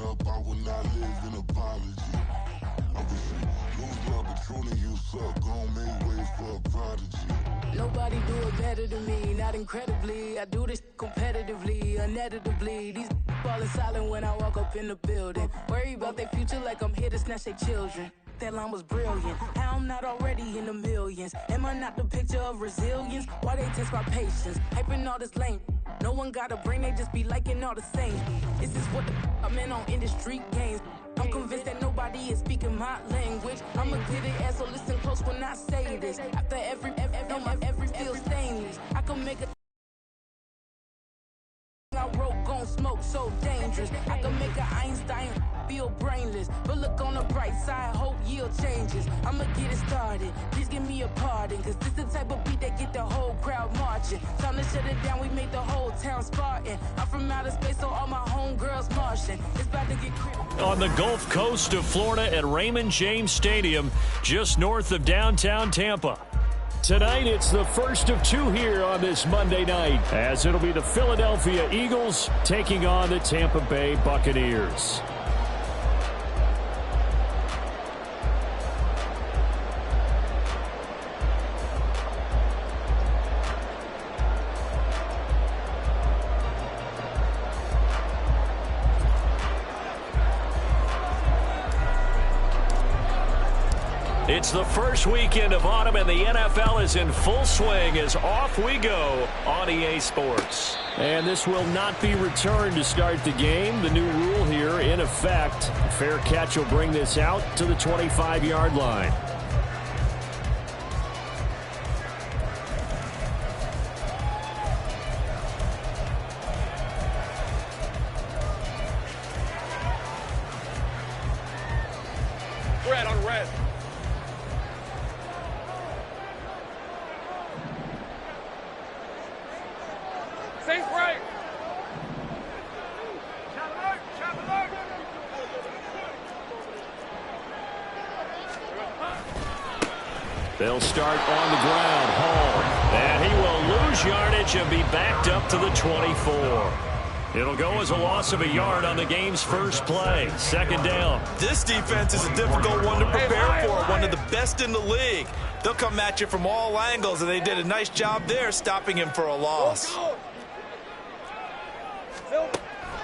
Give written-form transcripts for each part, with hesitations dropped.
up, I will not live in apology. I wish you lose love, but truly you suck. Gon' make way for a prodigy. Nobody do it better than me, not incredibly. I do this competitively, uneditably. These falling silent when I walk up in the building. Worry about their future like I'm here to snatch their children. That line was brilliant. How I'm not already in the millions? Am I not the picture of resilience? Why they test my patience? Hyping all this lame. No one got a brain, they just be liking all the same. Is this what the I'm in on industry games? I'm convinced that nobody is speaking my language. I'm a good ass, so listen close when I say this. After every feel stainless. I can make a I wrote gon' smoke so dangerous. I can make an Einstein feel brainless. But look on the bright side, hope yield changes. I'ma get it started, please give me a pardon. Cause this the type of beat that get the whole crowd marching. Time to shut it down, we made the whole town Spartan. I'm from outer space, so all my homegirls Martian. It's about to get crazy. On the Gulf Coast of Florida at Raymond James Stadium, just north of downtown Tampa. Tonight, it's the first of two here on this Monday night, as it'll be the Philadelphia Eagles taking on the Tampa Bay Buccaneers. It's the first weekend of autumn, and the NFL is in full swing as off we go on EA Sports. And this will not be returned to start the game. The new rule here in effect. A fair catch will bring this out to the 25-yard line. Red on red. Safe right. They'll start on the ground. Hall. And he will lose yardage and be backed up to the 24. It'll go as a loss of a yard on the game's first play. Second down. This defense is a difficult one to prepare for. One of the best in the league. They'll come at you from all angles, and they did a nice job there stopping him for a loss.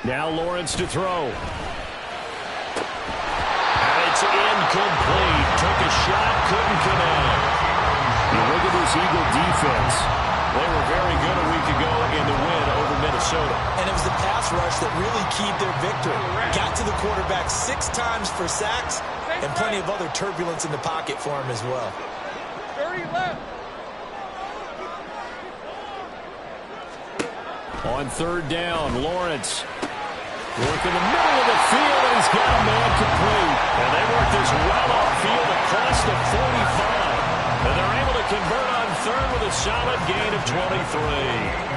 Now Lawrence to throw. And it's incomplete. Took a shot, couldn't connect. You look at this Eagle defense. They were very good a week ago in the win over Minnesota. And it was the pass rush that really keyed their victory. Got to the quarterback 6 times for sacks, and plenty of other turbulence in the pocket for him as well. 30 left. On third down, Lawrence work in the middle of the field, and he's got a man complete. And they work this well upfield across the 45. And they're able to convert on third with a solid gain of 23.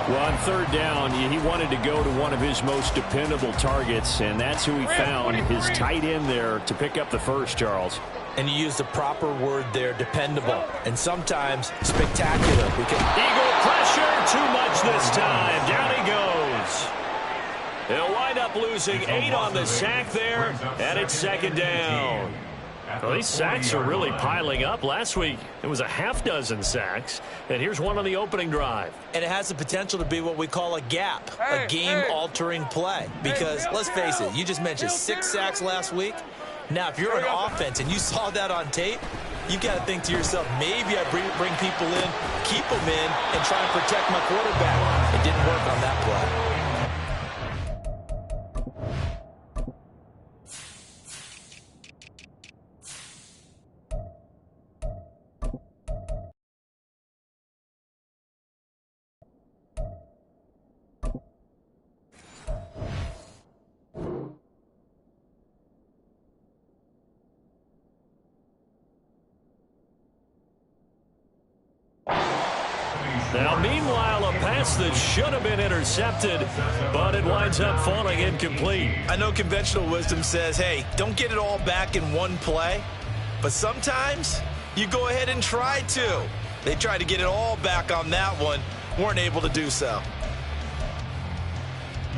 Well, on third down, he wanted to go to one of his most dependable targets, and that's who he found, his tight end there, to pick up the first, Charles. And you used the proper word there, dependable, and sometimes spectacular. Eagle pressure, too much this time. Down he goes. He'll wind up losing 8 on the sack there, and it's second down. Well, these sacks are really piling up. Last week, it was a half-dozen sacks, and here's one on the opening drive. And it has the potential to be what we call a gap, a game-altering play. Because, let's face it, you just mentioned 6 sacks last week. Now, if you're an offense and you saw that on tape, you've got to think to yourself, maybe I bring people in, keep them in, and try and protect my quarterback. It didn't work on that play. Now, meanwhile, a pass that should have been intercepted, but it winds up falling incomplete. I know conventional wisdom says, hey, don't get it all back in one play, but sometimes you go ahead and try to. They tried to get it all back on that one, weren't able to do so.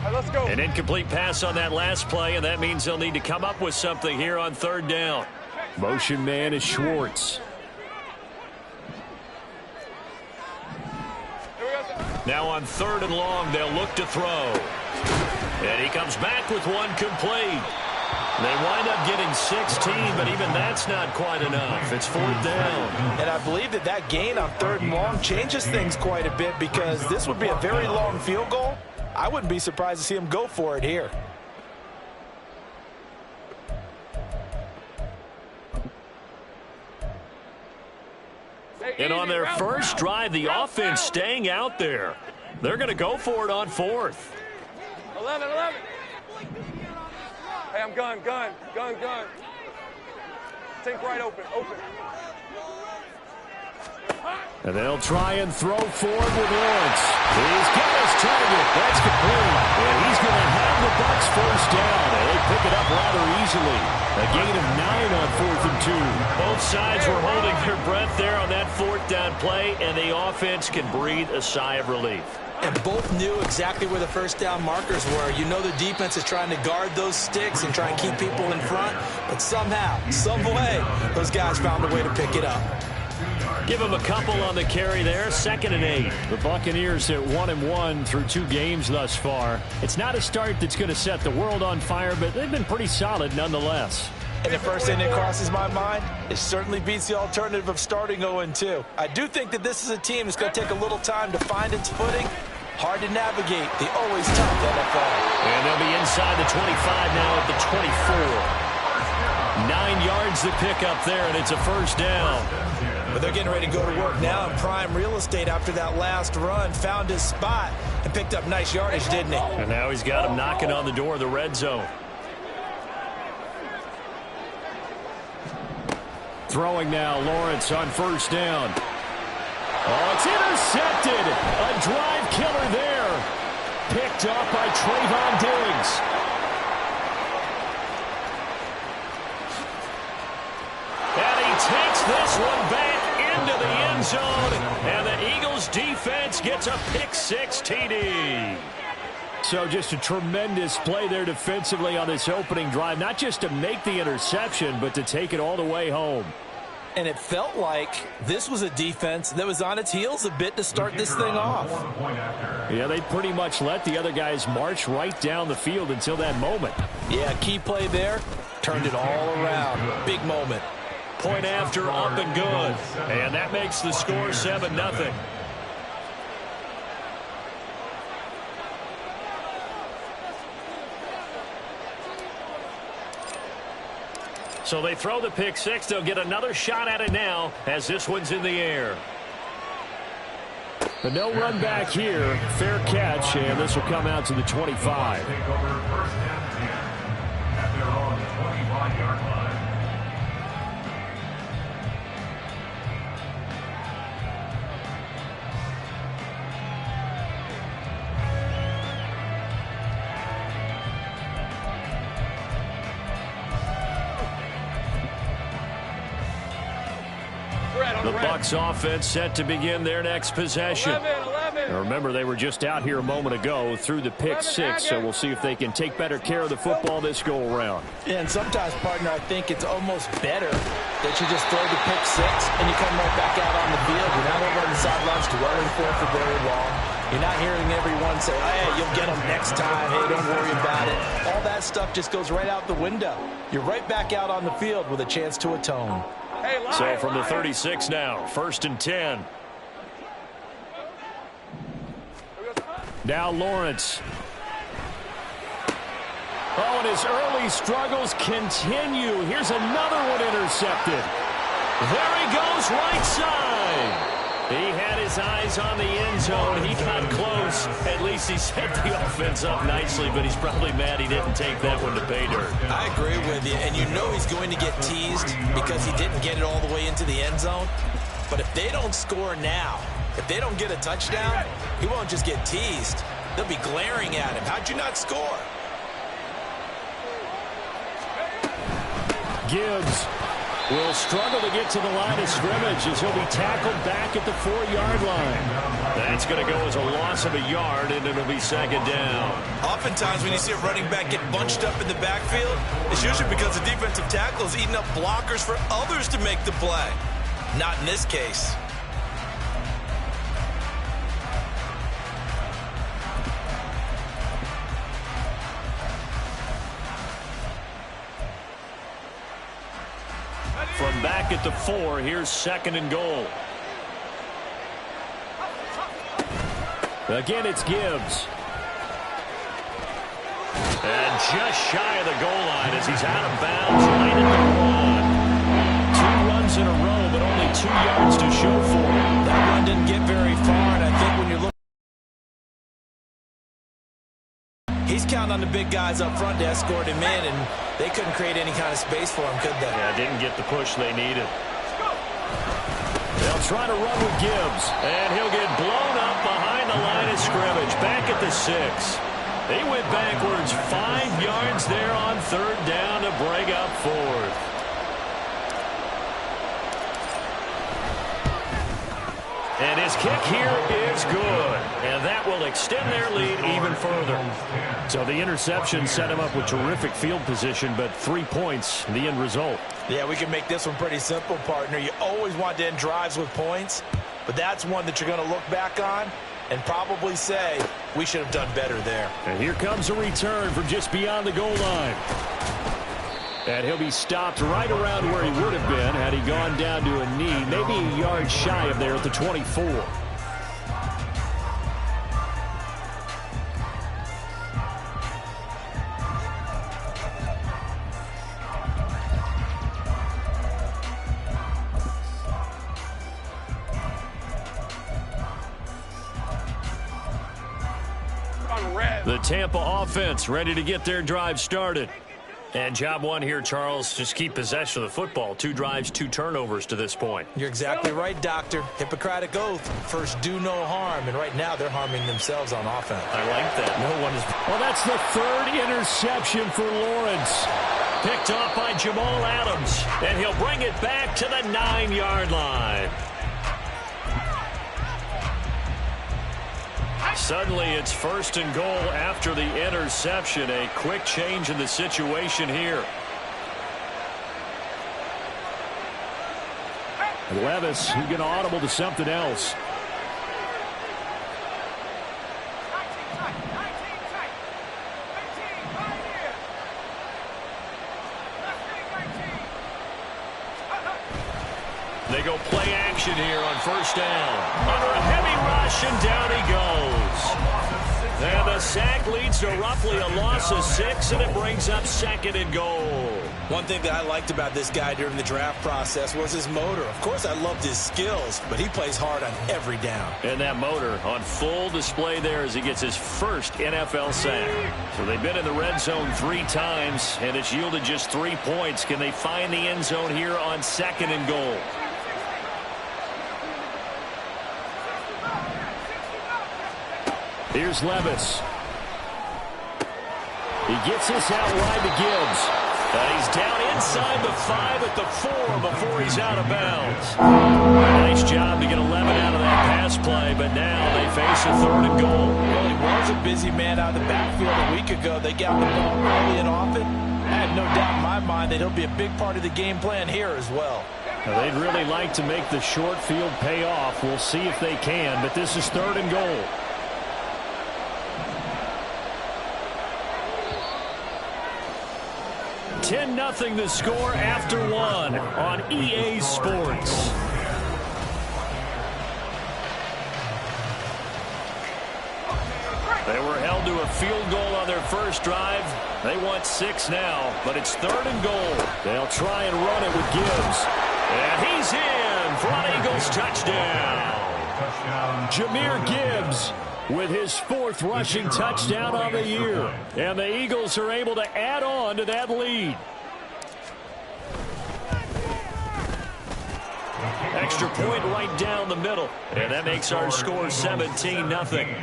Right, let's go. An incomplete pass on that last play, and that means they'll need to come up with something here on third down. Motion man is Schwartz. Now on third and long, they'll look to throw. And he comes back with one complete. They wind up getting 16, but even that's not quite enough. It's fourth down. And I believe that gain on third and long changes things quite a bit, because this would be a very long field goal. I wouldn't be surprised to see him go for it here. And on their first drive, the offense staying out there. They're going to go for it on fourth. 11. Hey, I'm gun. Take right, open. And they'll try and throw forward with Lawrence. He's got his target. That's complete. And he's going to have the Bucs first down. And they pick it up rather easily. A gain of 9 on 4th and 2. Both sides were holding their breath there on that fourth down play, and the offense can breathe a sigh of relief. And both knew exactly where the first down markers were. You know the defense is trying to guard those sticks and try and keep people in front. But somehow, some way, those guys found a way to pick it up. Give them a couple on the carry there. 2nd and 8. The Buccaneers at 1-1 through 2 games thus far. It's not a start that's going to set the world on fire, but they've been pretty solid nonetheless. And the first thing that crosses my mind, it certainly beats the alternative of starting 0-2. I do think that this is a team that's going to take a little time to find its footing. Hard to navigate the always tough NFL. And they'll be inside the 25 now at the 24. 9 yards to pick up there, and it's a first down. But they're getting ready to go to work now in prime real estate after that last run. Found his spot and picked up nice yardage, didn't he? And now he's got him knocking on the door of the red zone. Throwing now, Lawrence on first down. Oh, it's intercepted. A drive killer there. Picked off by Trayvon Diggs. And he takes this one back into the end zone. And the Eagles defense gets a pick-6 TD. So just a tremendous play there defensively on this opening drive. Not just to make the interception, but to take it all the way home. And it felt like this was a defense that was on its heels a bit to start this thing off. Yeah, they pretty much let the other guys march right down the field until that moment. Yeah, key play there. Turned it all around. Big moment. Point after, up and good. And that makes the score 7-0. So they throw the pick-6. They'll get another shot at it now as this one's in the air. But no run back here. Fair catch, and this will come out to the 25. The Bucs offense set to begin their next possession. 11. Now remember, they were just out here a moment ago through the pick-6, so we'll see if they can take better care of the football this go-around. Yeah, and sometimes, partner, I think it's almost better that you just throw the pick-6 and you come right back out on the field. You're not over on the sidelines dwelling for very long. You're not hearing everyone say, hey, you'll get them next time. Hey, don't worry about it. All that stuff just goes right out the window. You're right back out on the field with a chance to atone. So from the 36 now, 1st and 10. Now Lawrence. Oh, and his early struggles continue. Here's another one intercepted. There he goes, right side. He had his eyes on the end zone. He got close. At least he set the offense up nicely, but he's probably mad he didn't take that one to pay dirt. I agree with you, and you know he's going to get teased because he didn't get it all the way into the end zone. But if they don't score now, if they don't get a touchdown, he won't just get teased. They'll be glaring at him. How'd you not score? Gibbs. will struggle to get to the line of scrimmage as he'll be tackled back at the 4-yard line. That's going to go as a loss of a yard, and it'll be second down. Oftentimes when you see a running back get bunched up in the backfield, it's usually because the defensive tackle is eating up blockers for others to make the play. Not in this case. From back at the 4, here's second and goal. Again, it's Gibbs. And just shy of the goal line as he's out of bounds right at the 1. 2 runs in a row, but only 2 yards to show for it. That run didn't get very far, and I think when you're looking, he's counting on the big guys up front to escort him in, and they couldn't create any kind of space for him, could they? Yeah, didn't get the push they needed. They'll try to run with Gibbs, and he'll get blown up behind the line of scrimmage, back at the 6. They went backwards 5 yards there on 3rd down to bring up 4th. And his kick here is good, and that will extend their lead even further. So the interception set him up with terrific field position, but 3 points, the end result. Yeah, we can make this one pretty simple, partner. You always want to end drives with points, but that's one that you're going to look back on and probably say, we should have done better there. And here comes a return from just beyond the goal line. And he'll be stopped right around where he would have been had he gone down to a knee, maybe a yard shy of there at the 24. The Tampa offense ready to get their drive started. And job one here, Charles, just keep possession of the football. 2 drives, 2 turnovers to this point. You're exactly right, Doctor. Hippocratic oath. First, do no harm. And right now, they're harming themselves on offense. I like that. No one is. Well, that's the 3rd interception for Lawrence. Picked off by Jamal Adams. And he'll bring it back to the 9-yard line. Suddenly, it's 1st and goal after the interception. A quick change in the situation here. Levis, he's going to audible to something else. They go play action here on 1st down. Under a heavy rush, and down he goes. And the sack leads to roughly a loss of 6, and it brings up 2nd and goal. One thing that I liked about this guy during the draft process was his motor. Of course, I loved his skills, but he plays hard on every down. And that motor on full display there as he gets his first NFL sack. So they've been in the red zone 3 times, and it's yielded just 3 points. Can they find the end zone here on 2nd and goal? Here's Levis. He gets this out wide to Gibbs. And he's down inside the 5 at the 4 before he's out of bounds. Nice job to get 11 out of that pass play, but now they face a 3rd and goal. Well, he was a busy man out of the backfield a week ago. They got the ball early and often. I have no doubt in my mind that he'll be a big part of the game plan here as well. Now, they'd really like to make the short field pay off. We'll see if they can, but this is 3rd and goal. $10-0 the score after 1 on EA Sports. They were held to a field goal on their first drive. They want 6 now, but it's 3rd and goal. They'll try and run it with Gibbs. And he's in for an Eagles touchdown. Jahmyr Gibbs with his 4th rushing touchdown on the year. And the Eagles are able to add on to that lead. Extra point right down the middle. And that makes our score 17-0.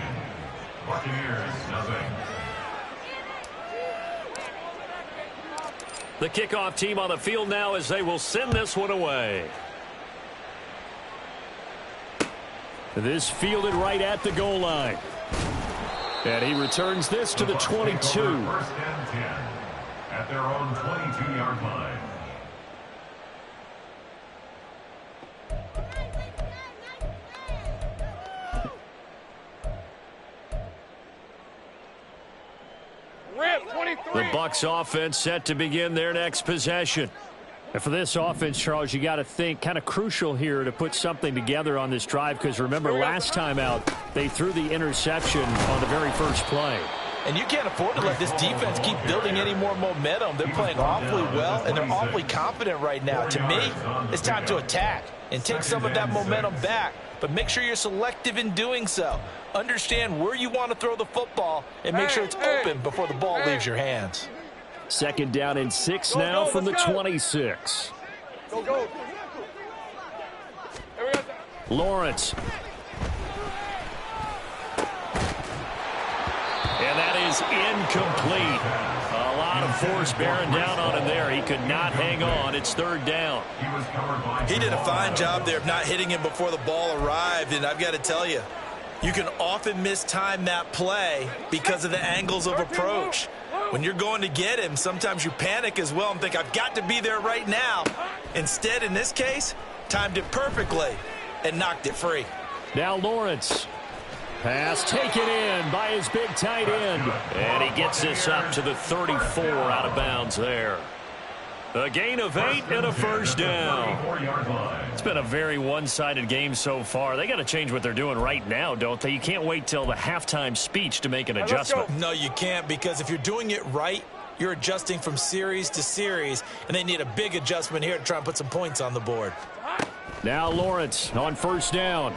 The kickoff team on the field now as they will send this one away. This fielded right at the goal line. And he returns this to the 22. First and 10 at their own 22-yard line. The Bucs offense set to begin their next possession. And for this offense, Charles, you got to think kind of crucial here to put something together on this drive, because remember last time out they threw the interception on the very first play. And you can't afford to let this defense keep building any more momentum. They're playing awfully well, and they're awfully confident right now. To me, it's time to attack and take some of that momentum back. But make sure you're selective in doing so. Understand where you want to throw the football and make sure it's open before the ball leaves your hands. Second down and 6 now from the 26. Lawrence. And that is incomplete. A lot of force bearing down on him there. He could not hang on. It's third down. He did a fine job there of not hitting him before the ball arrived, and I've got to tell you, you can often mistime that play because of the angles of approach. When you're going to get him, sometimes you panic as well and think, I've got to be there right now. Instead, in this case, timed it perfectly and knocked it free. Now Lawrence. Pass taken in by his big tight end. And he gets this up to the 34 out of bounds there. A gain of 8 and a first down. It's been a very one-sided game so far. They got to change what they're doing right now, don't they? You can't wait till the halftime speech to make an adjustment. No, you can't, because if you're doing it right, you're adjusting from series to series, and they need a big adjustment here to try and put some points on the board. Now Lawrence on first down.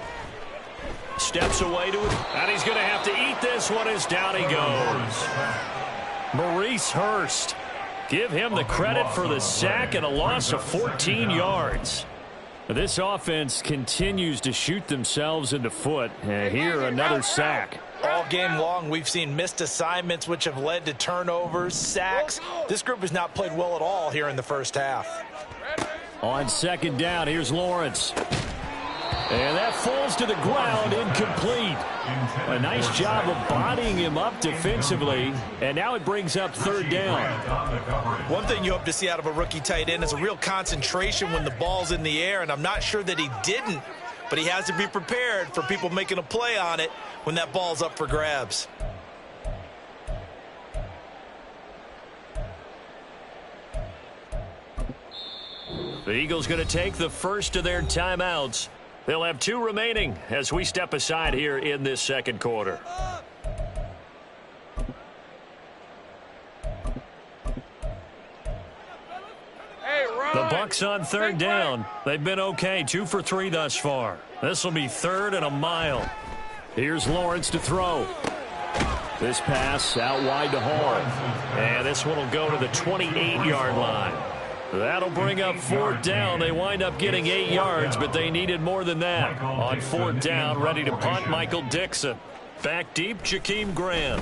Steps away to it, and he's going to have to eat this one as down he goes. Maurice Hurst. Give him the credit for the sack and a loss of 14 yards. This offense continues to shoot themselves in the foot. And here, another sack. All game long, we've seen missed assignments, which have led to turnovers, sacks. This group has not played well at all here in the first half. On second down, here's Lawrence. And that falls to the ground, incomplete. A nice job of bodying him up defensively. And now it brings up third down. One thing you hope to see out of a rookie tight end is a real concentration when the ball's in the air, and I'm not sure that he didn't, but he has to be prepared for people making a play on it when that ball's up for grabs. The Eagles going to take the first of their timeouts. They'll have 2 remaining as we step aside here in this second quarter. The Bucs on third down. They've been okay, 2 for 3 thus far. This will be third and a mile. Here's Lawrence to throw. This pass out wide to Hall. And this one will go to the 28-yard line. That'll bring up fourth down. They wind up getting 8 yards, but they needed more than that. On fourth down, ready to punt, Michael Dixon. Back deep, Jakeem Graham.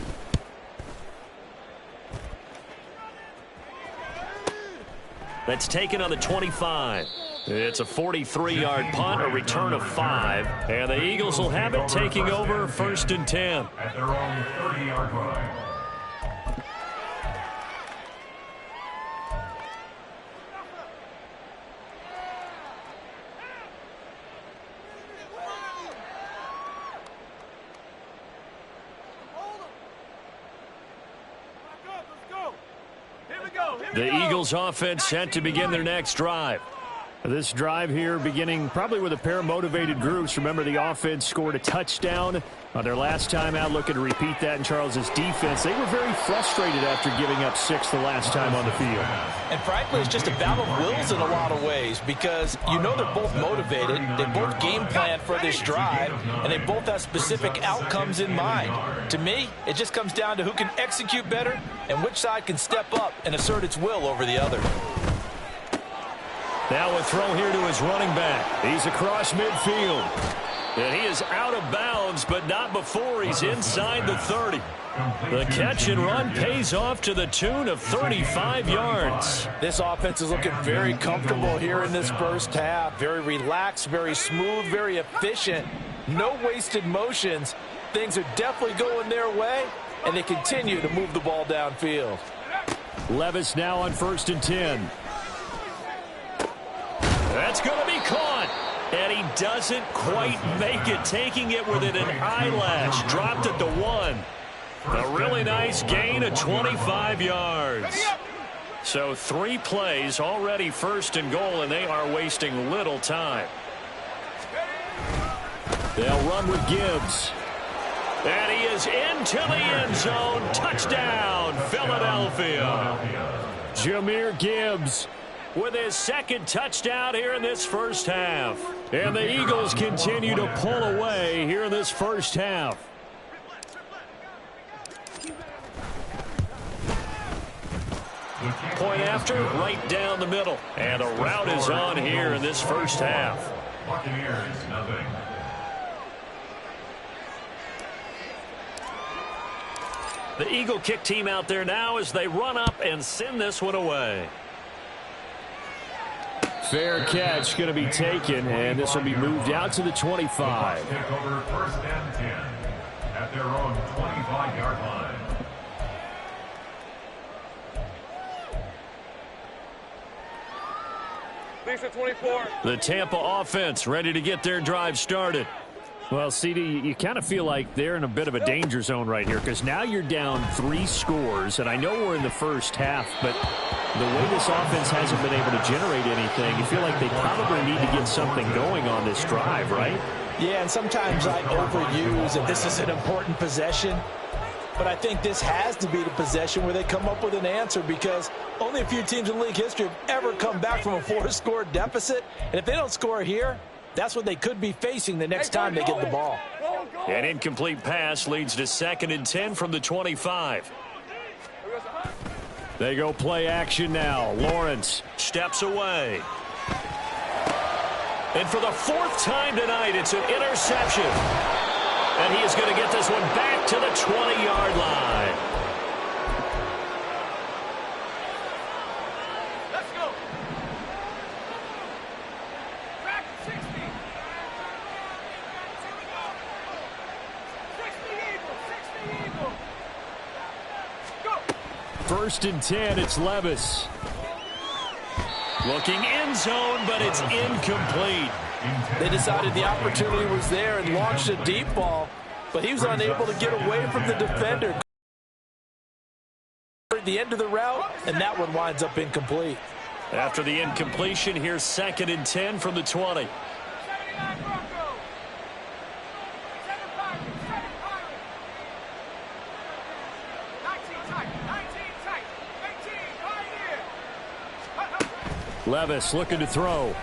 That's taken on the 25. It's a 43-yard punt, a return of 5. And the Eagles will have it taking over first and 10. At their own 30-yard line. The Eagles offense set to begin their next drive. This drive here beginning probably with a pair of motivated groups. Remember, the offense scored a touchdown on their last time out. Looking to repeat that in Charles's defense. They were very frustrated after giving up 6 the last time on the field. And frankly, it's just a battle of wills in a lot of ways, because you know they're both motivated. They both game plan for this drive, and they both have specific outcomes in mind. To me, it just comes down to who can execute better and which side can step up and assert its will over the other. Now a throw here to his running back. He's across midfield. And he is out of bounds, but not before he's inside the 30. The catch and run pays off to the tune of 35 yards. This offense is looking very comfortable here in this first half. Very relaxed, very smooth, very efficient. No wasted motions. Things are definitely going their way, and they continue to move the ball downfield. Levis now on 1st and 10. That's going to be caught. And he doesn't quite make it, taking it within an eyelash. Dropped it to 1. A really nice gain of 25 yards. So 3 plays, already 1st and goal, and they are wasting little time. They'll run with Gibbs. And he is into the end zone. Touchdown, Philadelphia. Jahmyr Gibbs with his 2nd touchdown here in this first half. And the Eagles continue to pull away here in this first half. Point after, right down the middle. And a route is on here in this first half. Buccaneers, nothing. The Eagle kick team out there now as they run up and send this one away. Fair catch going to be taken, and this will be moved out to the 25. Take over 1st and 10 at their own 25-yard line. Lisa 24. The Tampa offense ready to get their drive started. Well, CD, you kind of feel like they're in a bit of a danger zone right here because now you're down 3 scores, and I know we're in the first half, but the way this offense hasn't been able to generate anything, you feel like they probably need to get something going on this drive, right? Yeah, and sometimes I overuse that this is an important possession, but I think this has to be the possession where they come up with an answer because only a few teams in league history have ever come back from a 4-score deficit, and if they don't score here, that's what they could be facing the next time they get the ball. An incomplete pass leads to 2nd and 10 from the 25. They go play action now. Lawrence steps away. And for the 4th time tonight, it's an interception. And he is going to get this one back to the 20-yard line. First and 10, it's Levis. Looking end zone, but it's incomplete. They decided the opportunity was there and launched a deep ball, but he was unable to get away from the defender. At the end of the route, and that one winds up incomplete. After the incompletion, here's 2nd and 10 from the 20. Levis looking to throw.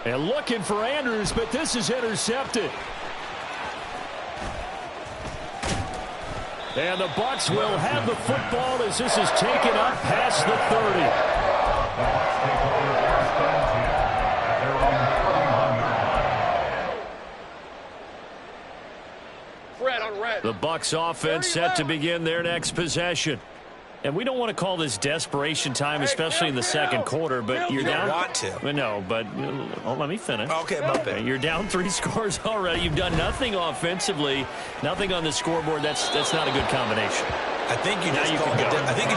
And looking for Andrews, but this is intercepted. And the Bucs will have the football as this is taken up past the 30. Red on red. The Bucs offense set to begin their next possession. And we don't want to call this desperation time, especially in the 2nd quarter, but you're down. You don't want to. No, but let me finish. Okay, my bad. You're down 3 scores already. You've done nothing offensively, nothing on the scoreboard. That's not a good combination. I think you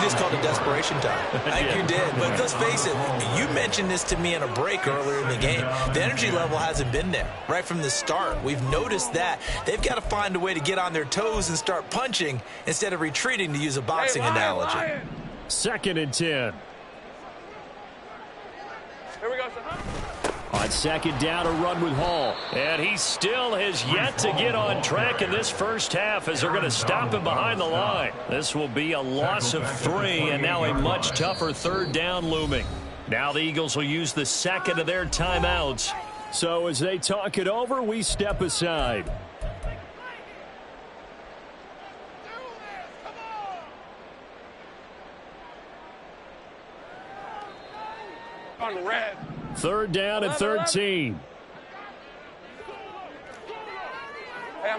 just called it desperation time. I think you did. But let's face it, you mentioned this to me in a break earlier in the game. The energy level hasn't been there right from the start. We've noticed that. They've got to find a way to get on their toes and start punching instead of retreating, to use a boxing analogy. 2nd and 10. Here we go, sir. On 2nd down, a run with Hall. And he still has yet to get on track in this first half as they're going to stop him behind the line. This will be a loss of 3 and now a much tougher 3rd down looming. Now the Eagles will use the 2nd of their timeouts. So as they talk it over, we step aside. On red. 3rd down and 13.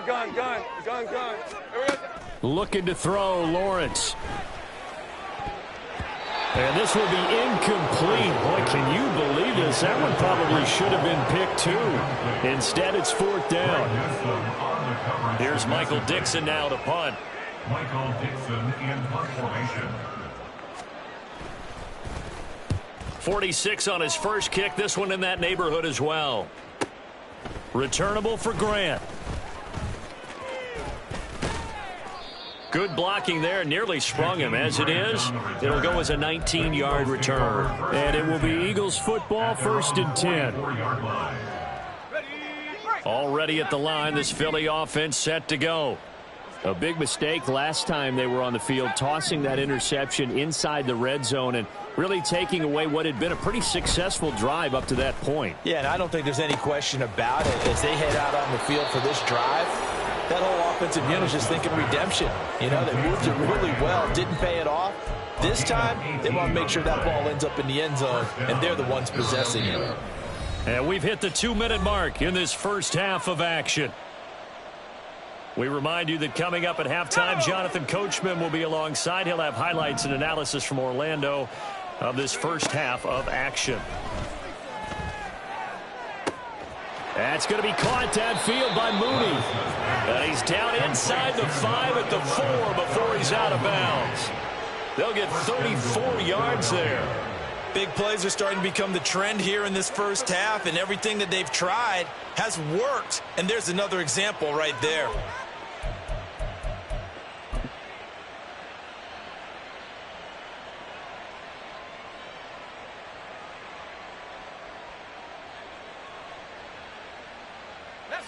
Gun. Here we go. Looking to throw, Lawrence. And this will be incomplete. Boy, can you believe this? That one probably should have been picked too. Instead, it's 4th down. Here's Michael Dixon now to punt. Michael Dixon in punt formation. 46 on his first kick. This one in that neighborhood as well. Returnable for Grant. Good blocking there. Nearly sprung him. As it is, it'll go as a 19-yard return. And it will be Eagles football, 1st and 10. Already at the line, this Philly offense set to go. A big mistake last time they were on the field, tossing that interception inside the red zone and really taking away what had been a pretty successful drive up to that point. Yeah, and I don't think there's any question about it. As they head out on the field for this drive, that whole offensive unit is just thinking redemption. You know, they moved it really well, didn't pay it off. This time, they want to make sure that ball ends up in the end zone, and they're the ones possessing it. And we've hit the 2-minute mark in this first half of action. We remind you that coming up at halftime, Jonathan Coachman will be alongside. He'll have highlights and analysis from Orlando of this first half of action. That's going to be caught downfield by Mooney. And he's down inside the 5 at the 4 before he's out of bounds. They'll get 34 yards there. Big plays are starting to become the trend here in this first half, and everything that they've tried has worked. And there's another example right there.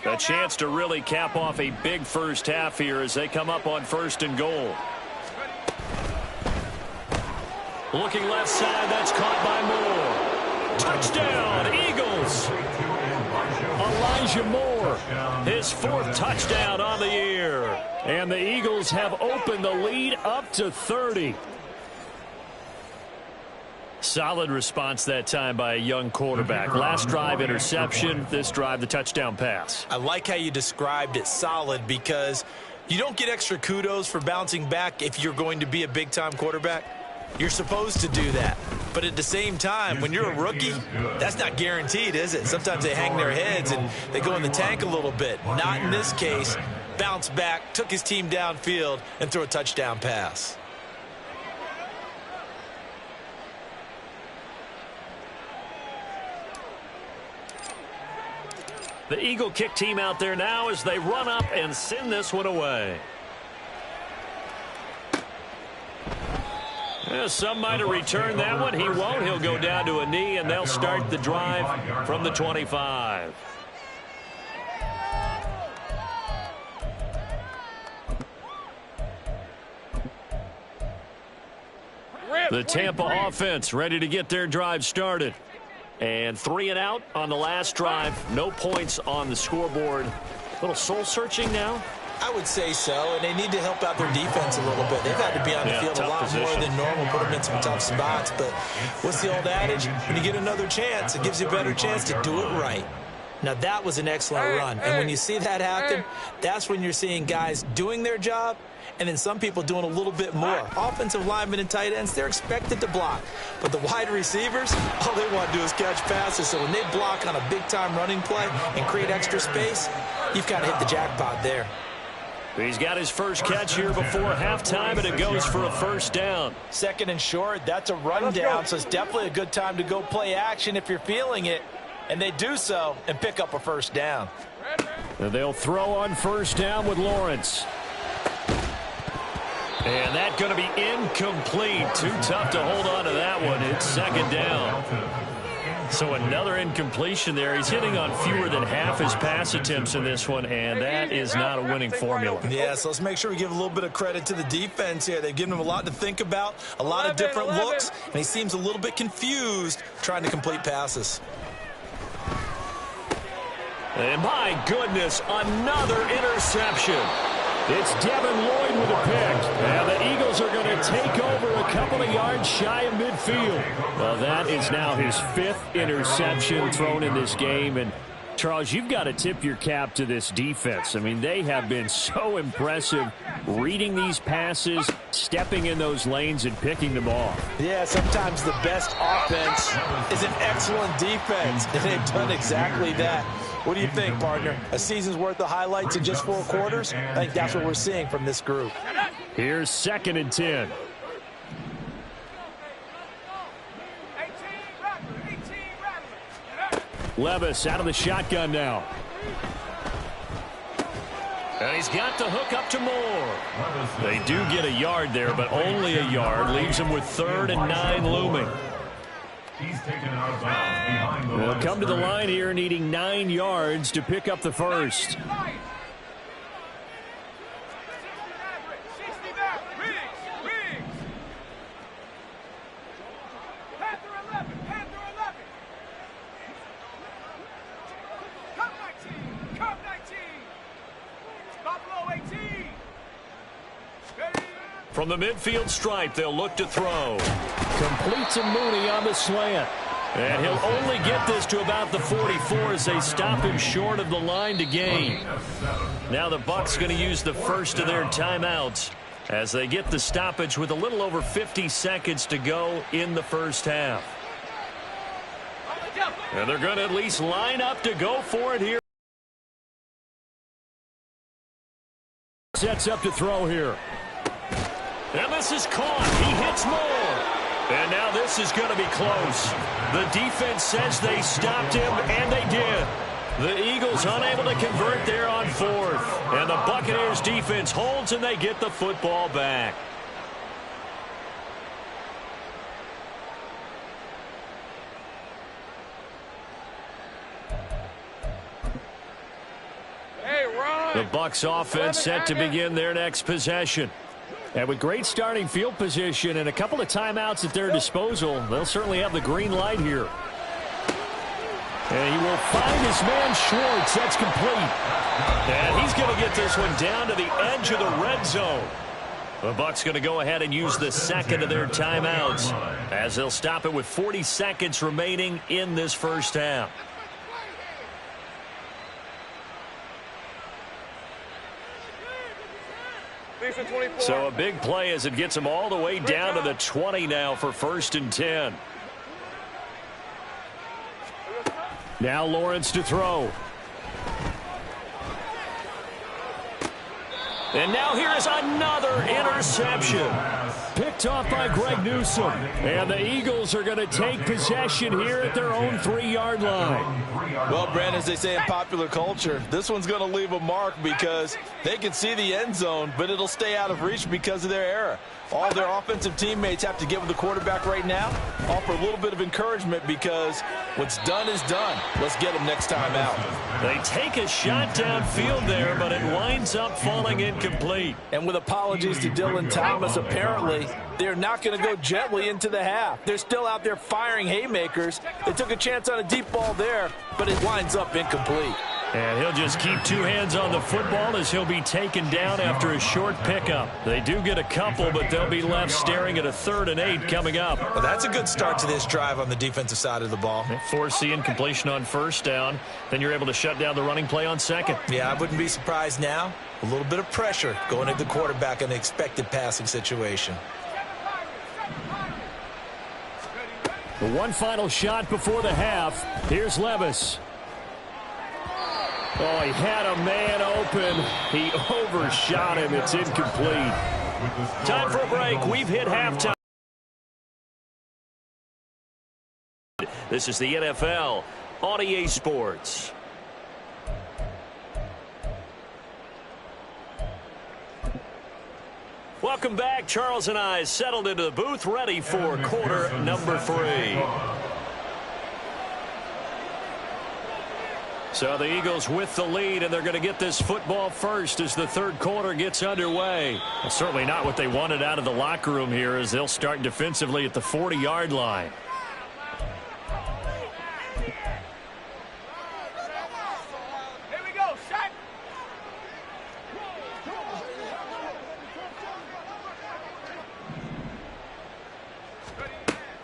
A chance to really cap off a big first half here as they come up on 1st and goal. Looking left side, that's caught by Moore. Touchdown, Eagles. Elijah Moore. His 4th touchdown on the year. And the Eagles have opened the lead up to 30. Solid response that time by a young quarterback. Last drive, interception. This drive, the touchdown pass. I like how you described it, solid, because you don't get extra kudos for bouncing back if you're going to be a big-time quarterback. You're supposed to do that. But at the same time, when you're a rookie, that's not guaranteed, is it? Sometimes they hang their heads and they go in the tank a little bit. Not in this case. Bounce back, took his team downfield, and threw a touchdown pass. The Eagle kick team out there now as they run up and send this one away. Yeah, some might have returned that one. He won't. He'll go down to a knee, and they'll start the drive from the 25. The Tampa offense ready to get their drive started. And 3 and out on the last drive. No points on the scoreboard. A little soul-searching now. I would say so, and they need to help out their defense a little bit. They've had to be on the field a lot more than normal, put them in some tough spots. But what's the old adage? When you get another chance, it gives you a better chance to do it right. Now, that was an excellent run. And when you see that happen, that's when you're seeing guys doing their job, and then some people doing a little bit more. Offensive linemen and tight ends, they're expected to block. But the wide receivers, all they want to do is catch passes. So when they block on a big-time running play and create extra space, you've got to hit the jackpot there. He's got his first catch here before halftime, and it goes for a first down. 2nd and short, that's a rundown, so it's definitely a good time to go play action if you're feeling it. And they do so and pick up a first down. And they'll throw on first down with Lawrence. And that's going to be incomplete. Too tough to hold on to that one. It's 2nd down. So another incompletion there. He's hitting on fewer than half his pass attempts in this one, and that is not a winning formula. Yeah, so let's make sure we give a little bit of credit to the defense here. They've given him a lot to think about, a lot of different looks, and he seems a little bit confused trying to complete passes. And my goodness, another interception. It's Devin Lloyd with a pick. And the Eagles are going to take over a couple of yards shy of midfield. Well, that is now his 5th interception thrown in this game. And Charles, you've got to tip your cap to this defense. I mean, they have been so impressive reading these passes, stepping in those lanes, and picking them off. Yeah, sometimes the best offense is an excellent defense, and they've done exactly that. What do you think, partner? A season's worth of highlights in just 4 quarters? I think that's what we're seeing from this group. Here's 2nd and 10. Levis out of the shotgun now. And he's got the hook up to Moore. They do get a yard there, but only a yard. Leaves him with 3rd and 9 looming. He's taken out of bounds behind the They'll come to the line here needing 9 yards to pick up the first. From the midfield stripe, they'll look to throw. Complete to Mooney on the slant. And he'll only get this to about the 44 as they stop him short of the line to gain. Now the Bucs going to use the first of their timeouts as they get the stoppage with a little over 50 seconds to go in the first half. And they're going to at least line up to go for it here. Sets up to throw here. And this is caught. He hits Moore. And now this is going to be close. The defense says they stopped him, and they did. The Eagles unable to convert there on 4th. And the Buccaneers defense holds, and they get the football back. Hey, Ron. The Bucs offense set to begin their next possession. And with great starting field position and a couple of timeouts at their disposal, they'll certainly have the green light here. And he will find his man Schwartz. That's complete. And he's going to get this one down to the edge of the red zone. The Bucs going to go ahead and use the second of their timeouts as they'll stop it with 40 seconds remaining in this first half. So a big play as it gets them all the way down to the 20 now for 1st and 10. Now Lawrence to throw. And now here's another interception. Picked off by Greg Newsome. And the Eagles are going to take possession here at their own 3-yard line. Well, Brandon, as they say in popular culture, this one's going to leave a mark because they can see the end zone, but it'll stay out of reach because of their error. All their offensive teammates have to get with the quarterback right now, offer a little bit of encouragement because what's done is done. Let's get them next time out. They take a shot downfield there, but it winds up falling incomplete. And with apologies to Dylan Thomas, apparently they're not going to go gently into the half. They're still out there firing haymakers. They took a chance on a deep ball there, but it winds up incomplete. And he'll just keep 2 hands on the football as he'll be taken down after a short pickup. They do get a couple, but they'll be left staring at a 3rd and 8 coming up. Well, that's a good start to this drive on the defensive side of the ball. Force the incompletion on 1st down. Then you're able to shut down the running play on 2nd. Yeah, I wouldn't be surprised now. A little bit of pressure going at the quarterback in an expected passing situation. The one final shot before the half. Here's Levis. Oh, he had a man open. He overshot him. It's incomplete. Time for a break. We've hit halftime. This is the NFL on EA Sports. Welcome back. Charles and I settled into the booth, ready for quarter number 3. So the Eagles with the lead, and they're going to get this football first as the 3rd quarter gets underway. Well, certainly not what they wanted out of the locker room here as they'll start defensively at the 40-yard line. Here we go, shot.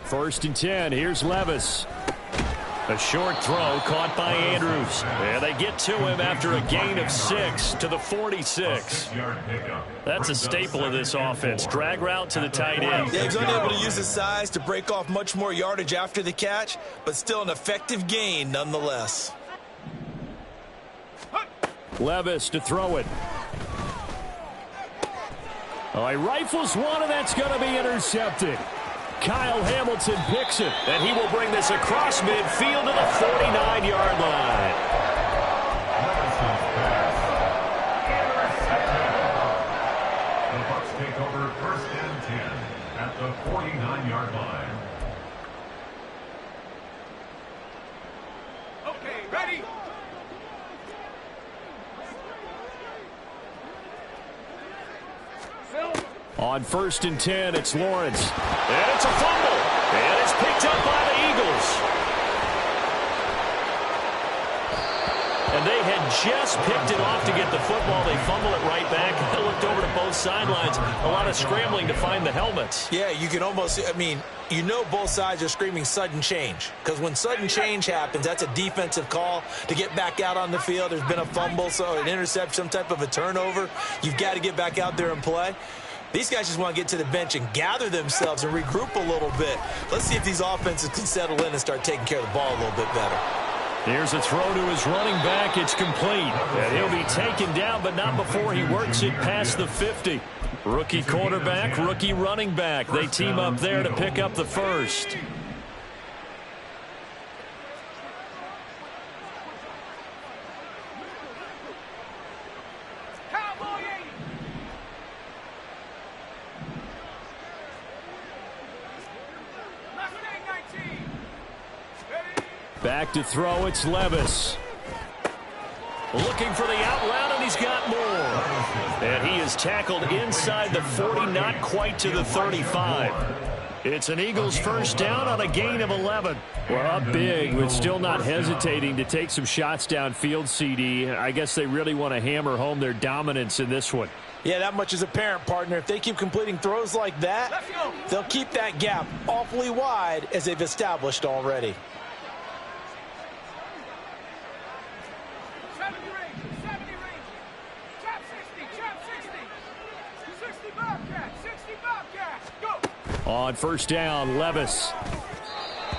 1st and 10. Here's Levis. A short throw caught by Andrews. And they get to him after a gain of 6 to the 46. That's a staple of this offense. Drag route to the tight end. Yeah, he's only able to use his size to break off much more yardage after the catch, but still an effective gain nonetheless. Levis to throw it. Oh, he rifles one, and that's going to be intercepted. Kyle Hamilton picks it. And he will bring this across midfield to the 49-yard line. The Bucs take over 1st and 10 at the 49-yard line. Okay, ready? On 1st and 10, it's Lawrence. And it's a fumble. And it's picked up by the Eagles. And they had just picked it off to get the football. They fumble it right back. They looked over to both sidelines. A lot of scrambling to find the helmets. Yeah, you can almost, you know both sides are screaming sudden change. Because when sudden change happens, that's a defensive call to get back out on the field. There's been a fumble, so an interception, some type of a turnover. You've got to get back out there and play. These guys just want to get to the bench and gather themselves and regroup a little bit. Let's see if these offenses can settle in and start taking care of the ball a little bit better. Here's a throw to his running back. It's complete. And he'll be taken down, but not before he works it past the 50. Rookie quarterback, rookie running back. They team up there to pick up the first. Back to throw, it's Levis. Looking for the out route, and he's got more. And he is tackled inside the 40, not quite to the 35. It's an Eagles first down on a gain of 11. Well, up big, but still not hesitating to take some shots downfield, CD. I guess they really want to hammer home their dominance in this one. Yeah, that much is apparent, partner. If they keep completing throws like that, they'll keep that gap awfully wide as they've established already. On first down, Levis.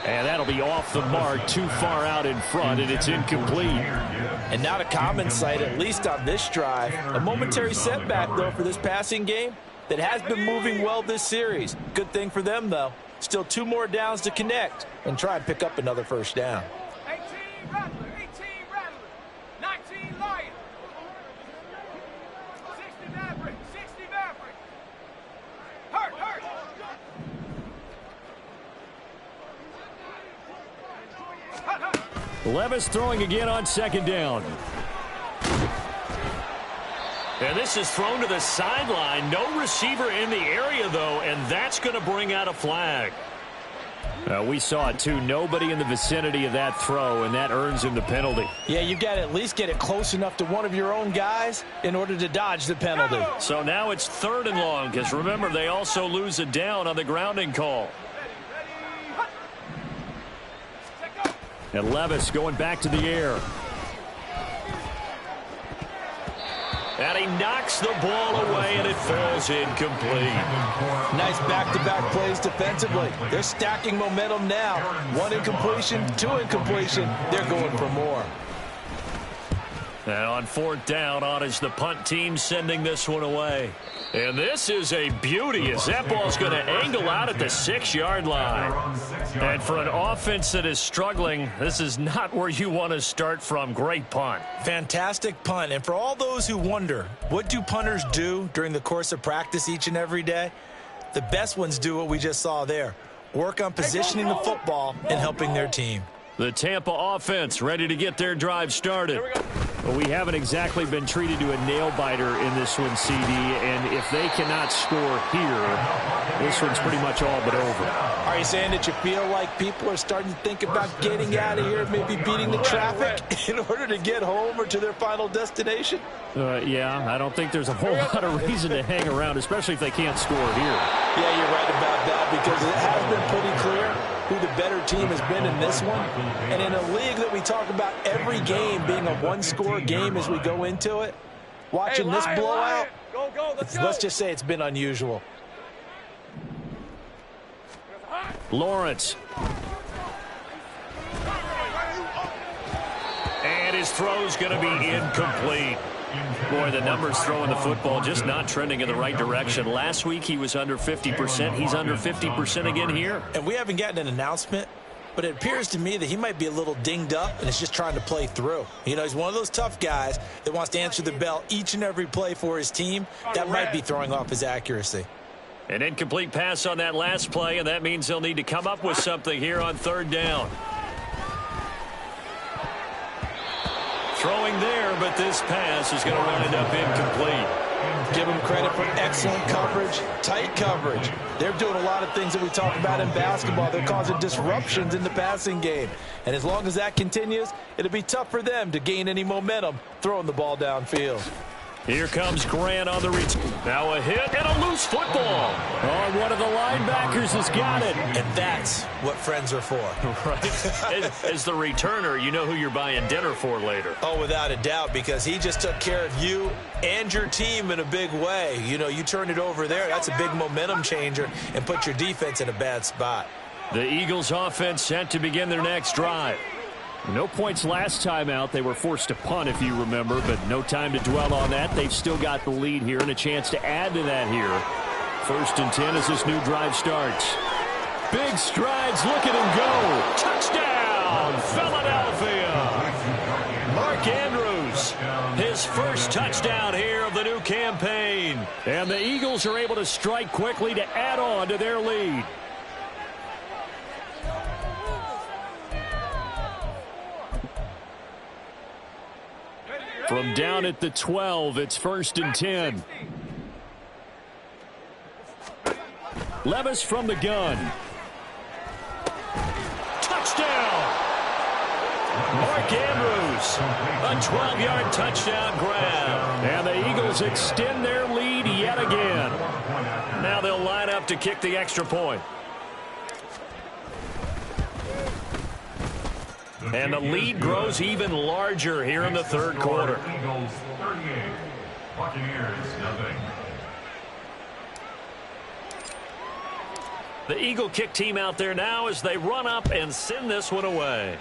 And that'll be off the mark, too far out in front, and it's incomplete. And not a common sight, at least on this drive. A momentary setback, though, for this passing game that has been moving well this series. Good thing for them, though. Still 2 more downs to connect and try and pick up another first down. 18 Rattler, 18 Rattler, 19 Lion, 60 Maverick, 60 Maverick. Hurt. Levis throwing again on second down. And this is thrown to the sideline. No receiver in the area, though, and that's going to bring out a flag. We saw it, too. Nobody in the vicinity of that throw, and that earns him the penalty. Yeah, you've got to at least get it close enough to one of your own guys in order to dodge the penalty. So now it's 3rd and long, because remember, they also lose a down on the grounding call. And Levis going back to the air. And he knocks the ball away, and it falls incomplete. Nice back-to-back plays defensively. They're stacking momentum now. 1 incompletion, 2 incompletion. They're going for more. And on 4th down, on is the punt team sending this one away. And this is a beauty as that ball's going to angle out at the 6-yard line. And for an offense that is struggling, this is not where you want to start from. Great punt. Fantastic punt. And for all those who wonder, what do punters do during the course of practice each and every day? The best ones do what we just saw there. Work on positioning the football and helping their team. The Tampa offense ready to get their drive started. Well, we haven't exactly been treated to a nail-biter in this one, CD, and if they cannot score here, this one's pretty much all but over. Are you saying that you feel like people are starting to think about getting out of here, maybe beating the traffic in order to get home or to their final destination? Yeah, I don't think there's a whole lot of reason to hang around, especially if they can't score here. Yeah, you're right about that, because it has been pretty clear who the better team has been in this one. And in a league that we talk about every game being a one-score game as we go into it, watching this blowout, let's just say it's been unusual. Lawrence. And his throw's going to be incomplete. Boy, the numbers throwing the football just not trending in the right direction. Last week he was under 50%. He's under 50% again here. And we haven't gotten an announcement, but it appears to me that he might be a little dinged up and is just trying to play through. You know, he's one of those tough guys that wants to answer the bell each and every play for his team. That might be throwing off his accuracy. An incomplete pass on that last play, and that means they'll need to come up with something here on third down. Throwing there, but this pass is going to wind up incomplete. Give them credit for excellent coverage, tight coverage. They're doing a lot of things that we talk about in basketball. They're causing disruptions in the passing game. And as long as that continues, it'll be tough for them to gain any momentum throwing the ball downfield. Here comes Grant on the reach. Now a hit and a loose football. Oh, one of the linebackers has got it. And that's what friends are for. Right. As the returner, you know who you're buying dinner for later. Oh, without a doubt, because he just took care of you and your team in a big way. You know, you turn it over there, that's a big momentum changer and put your defense in a bad spot. The Eagles offense set to begin their next drive. No points last time out. They were forced to punt, if you remember, but no time to dwell on that. They've still got the lead here and a chance to add to that here. 1st and 10 as this new drive starts. Big strides. Look at him go. Touchdown, Philadelphia. Mark Andrews, his first touchdown here of the new campaign. And the Eagles are able to strike quickly to add on to their lead. From down at the 12, it's 1st and 10. Levis from the gun. Touchdown! Mark Andrews, a 12-yard touchdown grab. And the Eagles extend their lead yet again. Now they'll line up to kick the extra point. And the lead grows even larger here in the third quarter. Eagles 38, Buccaneers nothing. The Eagle kick team out there now as they run up and send this one away.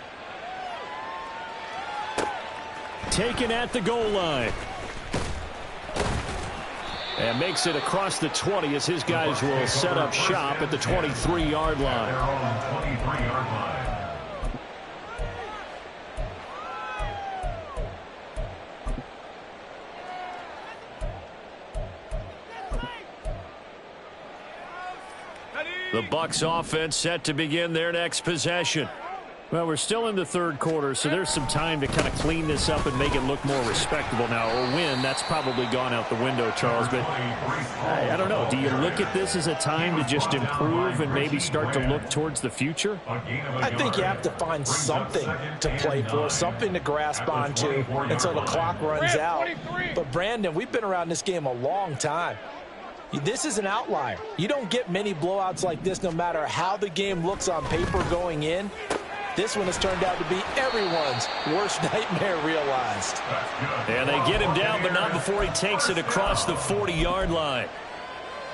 Taken at the goal line. And makes it across the 20 as his guys will set up shop at the 23-yard line. Their own 23-yard line. The Bucs offense set to begin their next possession. Well, we're still in the third quarter, so there's some time to kind of clean this up and make it look more respectable now. Or win, that's probably gone out the window, Charles. But I don't know. Do you look at this as a time to just improve and maybe start to look towards the future? I think you have to find something to play for, something to grasp onto until the clock runs out. But, Brandon, we've been around this game a long time. This is an outlier. You don't get many blowouts like this no matter how the game looks on paper going in. This one has turned out to be everyone's worst nightmare realized. And they get him down, but not before he takes it across the 40-yard line.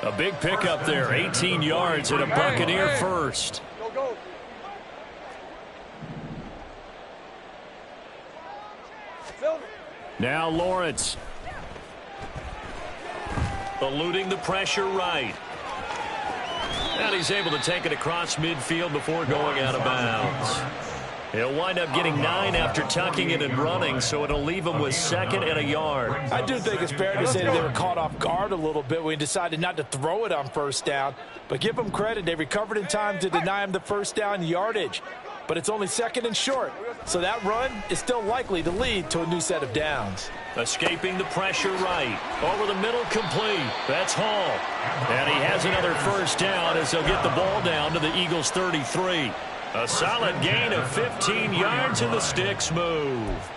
A big pickup there, 18 yards and a Buccaneer first. Now Lawrence. Eluding the pressure right. And he's able to take it across midfield before going out of bounds. He'll wind up getting 9 after tucking it and running, so it'll leave him with 2nd and a yard. I do think it's fair to say that they were caught off guard a little bit when he decided not to throw it on first down. But give them credit. They recovered in time to deny him the first down yardage. But it's only 2nd and short, so that run is still likely to lead to a new set of downs. Escaping the pressure right. Over the middle, complete. That's Hall. And he has another first down as they'll get the ball down to the Eagles' 33. A solid gain of 15 yards and the sticks move.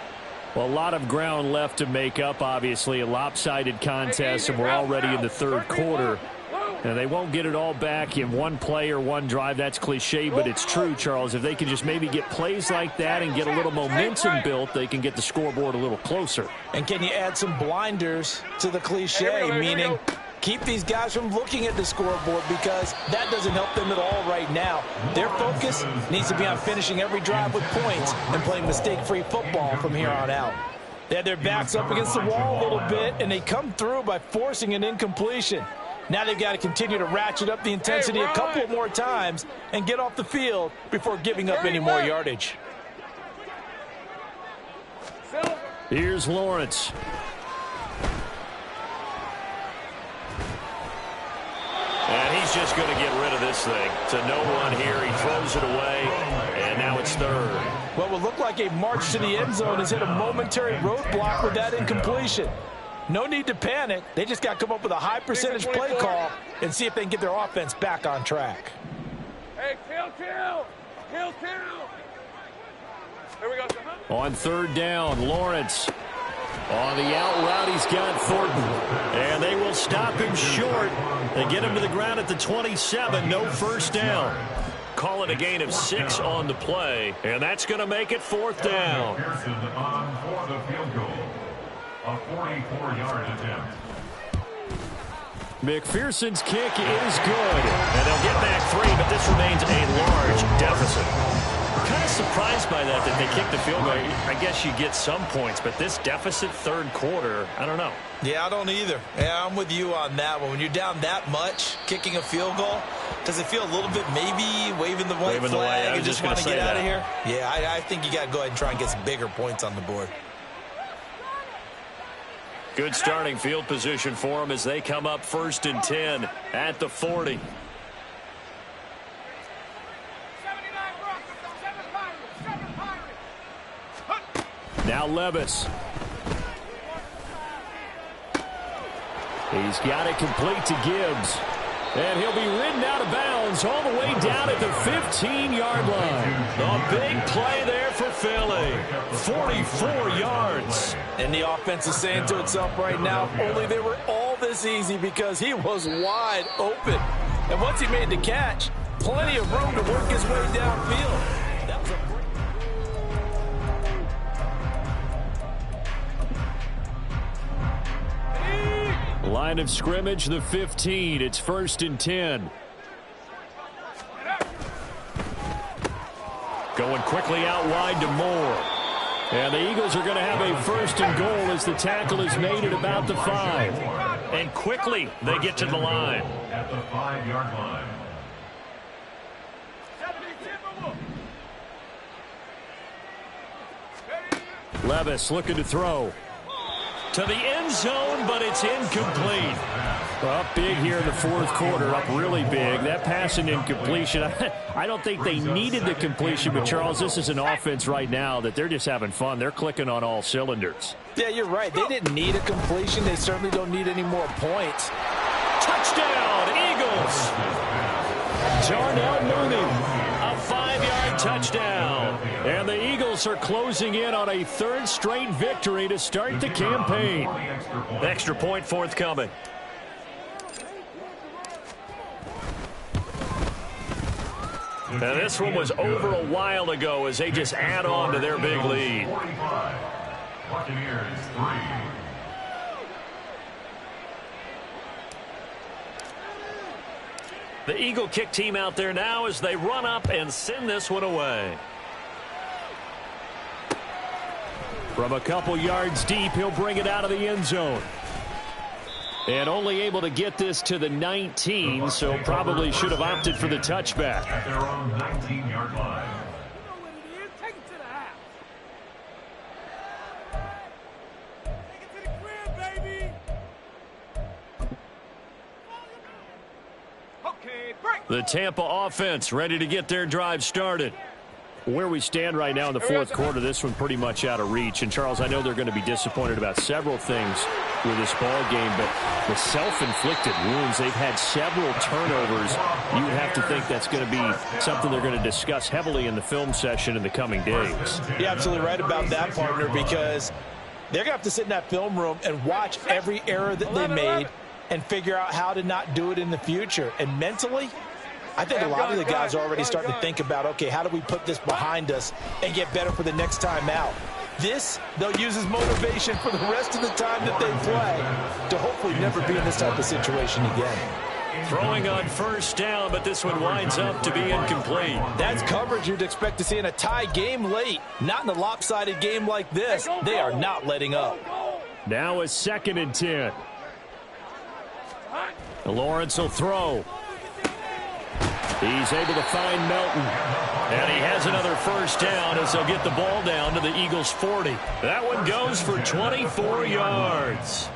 Well, a lot of ground left to make up, obviously. A lopsided contest, and we're already in the third quarter. And they won't get it all back in one play or one drive. That's cliche, but it's true, Charles. If they can just maybe get plays like that and get a little momentum built, they can get the scoreboard a little closer. And can you add some blinders to the cliche, meaning keep these guys from looking at the scoreboard, because that doesn't help them at all right now. Their focus needs to be on finishing every drive with points and playing mistake-free football from here on out. They had their backs up against the wall a little bit, and they come through by forcing an incompletion. Now they've got to continue to ratchet up the intensity a couple more times and get off the field before giving up any more yardage. Here's Lawrence. And he's just going to get rid of this thing. To no one here. He throws it away, and now it's third. What would look like a march to the end zone has hit a momentary roadblock with that incompletion. No need to panic. They just got to come up with a high percentage play call and see if they can get their offense back on track. Hey, kill. Here we go. On third down, Lawrence. On the out route, he's got Thornton. And they will stop him short. They get him to the ground at the 27. No first down. Call it a gain of 6 on the play. And that's going to make it fourth down. Pearson on for the field goal. A 44-yard attempt. McPherson's kick is good. And they'll get back 3, but this remains a large deficit. I'm kind of surprised by that they kicked the field goal. I guess you get some points, but this deficit third quarter, I don't know. Yeah, I don't either. Yeah, I'm with you on that one. When you're down that much, kicking a field goal, does it feel a little bit maybe waving the white flag and just want to get out of here? Yeah, I think you got to go ahead and try and get some bigger points on the board. Good starting field position for them as they come up 1st and 10 at the 40. Now Levis. He's got it complete to Gibbs. And he'll be ridden out of bounds all the way down at the 15-yard line. A big play there for Philly. 44 yards. And the offense is saying to itself right now, if only they were all this easy, because he was wide open. And once he made the catch, plenty of room to work his way downfield. That was a line of scrimmage, the 15. It's 1st and 10. Going quickly out wide to Moore. And the Eagles are going to have a 1st and goal as the tackle is made at about the 5. And quickly they get to the line. At the 5-yard line. Levis looking to throw. To the end zone, but it's incomplete. Up big here in the fourth quarter, up really big. That pass and incompletion, I don't think they needed the completion, but Charles, this is an offense right now that they're just having fun. They're clicking on all cylinders. Yeah, you're right. They didn't need a completion. They certainly don't need any more points. Touchdown, Eagles! Darnell Mooney, a 5-yard touchdown. And the Eagles are closing in on a 3rd straight victory to start the campaign. Extra point forthcoming. And this one was over a while ago as they just add on to their big lead. Buccaneers 3. The Eagle kick team out there now as they run up and send this one away. From a couple yards deep, he'll bring it out of the end zone. And only able to get this to the 19, so probably should have opted for the touchback. At their own 19-yard line. Take it to the house. Take it to the crib, baby. Okay, break. The Tampa offense ready to get their drive started. Where we stand right now in the fourth quarter, this one pretty much out of reach. And, Charles, I know they're going to be disappointed about several things with this ball game, but the self-inflicted wounds, they've had several turnovers. You would have to think that's going to be something they're going to discuss heavily in the film session in the coming days. You're absolutely right about that, partner, because they're going to have to sit in that film room and watch every error that they made and figure out how to not do it in the future. And mentally, I think a lot of the guys are already starting to think about, okay, how do we put this behind us and get better for the next time out? This, they'll use as motivation for the rest of the time that they play to hopefully never be in this type of situation again. Throwing on first down, but this one winds up to be incomplete. That's coverage you'd expect to see in a tie game late. Not in a lopsided game like this. They are not letting up. Now a 2nd and 10. Lawrence will throw. He's able to find Melton. And he has another first down as they'll get the ball down to the Eagles' 40. That one goes for 24 yards.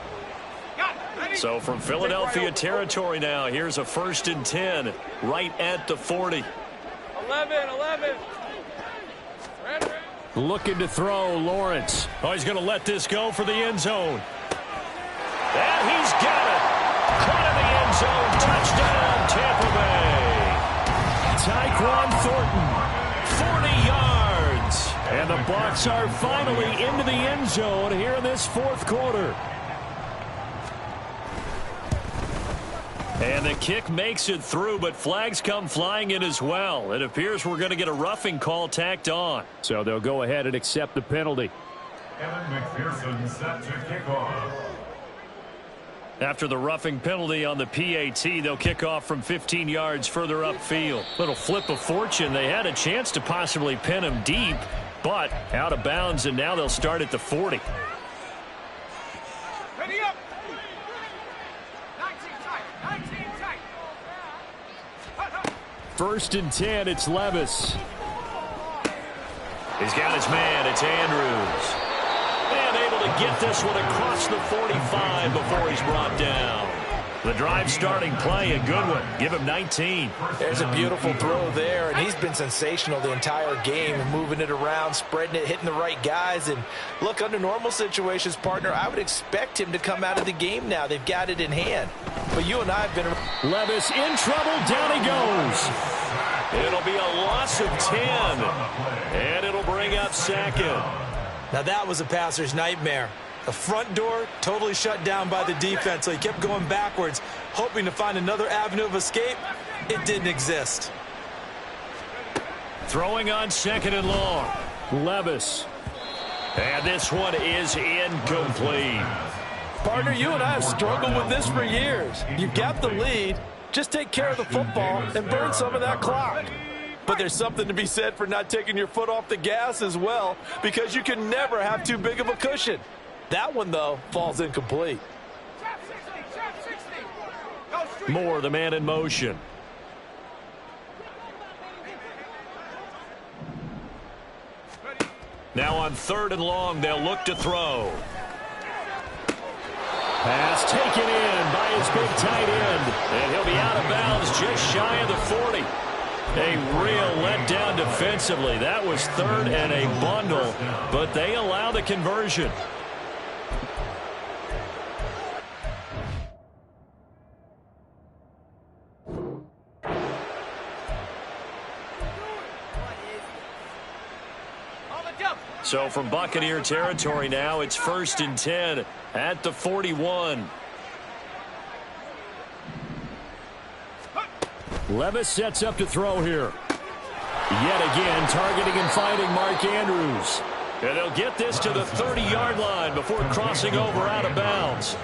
So from Philadelphia territory now, here's a 1st and 10 right at the 40. 11. Looking to throw, Lawrence. Oh, he's going to let this go for the end zone. And he's got it. Caught in the end zone. Touchdown, Tampa Bay. Tyquan Thornton, 40 yards. And the Bucs are finally into the end zone here in this 4th quarter. And the kick makes it through, but flags come flying in as well. It appears we're going to get a roughing call tacked on. So they'll go ahead and accept the penalty. Evan McPherson set to kick off. After the roughing penalty on the PAT, they'll kick off from 15 yards further upfield. Little flip of fortune. They had a chance to possibly pin him deep, but out of bounds, and now they'll start at the 40. Ready up. 19 tight. 1st and 10, it's Levis. He's got his man. It's Andrews. And able to get this one across the 45 before he's brought down. The drive starting play, a good one. Give him 19. There's a beautiful throw there, and he's been sensational the entire game, moving it around, spreading it, hitting the right guys. And look, under normal situations, partner, I would expect him to come out of the game now. They've got it in hand. But you and I have been... Levis in trouble. Down he goes. It'll be a loss of 10. And it'll bring up 2nd. Now that was a passer's nightmare. The front door totally shut down by the defense, so he kept going backwards, hoping to find another avenue of escape. It didn't exist. Throwing on 2nd and long. Levis. And this one is incomplete. Partner, you and I have struggled with this for years. You've got the lead. Just take care of the football and burn some of that clock. But there's something to be said for not taking your foot off the gas as well, because you can never have too big of a cushion. That one, though, falls incomplete. Moore, the man in motion. Now on 3rd and long, they'll look to throw. Pass taken in by his big tight end. And he'll be out of bounds just shy of the 40. A real letdown defensively. That was 3rd and a bundle, but they allow the conversion. So from Buccaneer territory now, it's 1st and 10 at the 41. Levis sets up to throw here. Yet again, targeting and finding Mark Andrews. And they'll get this to the 30-yard line before crossing over out of bounds.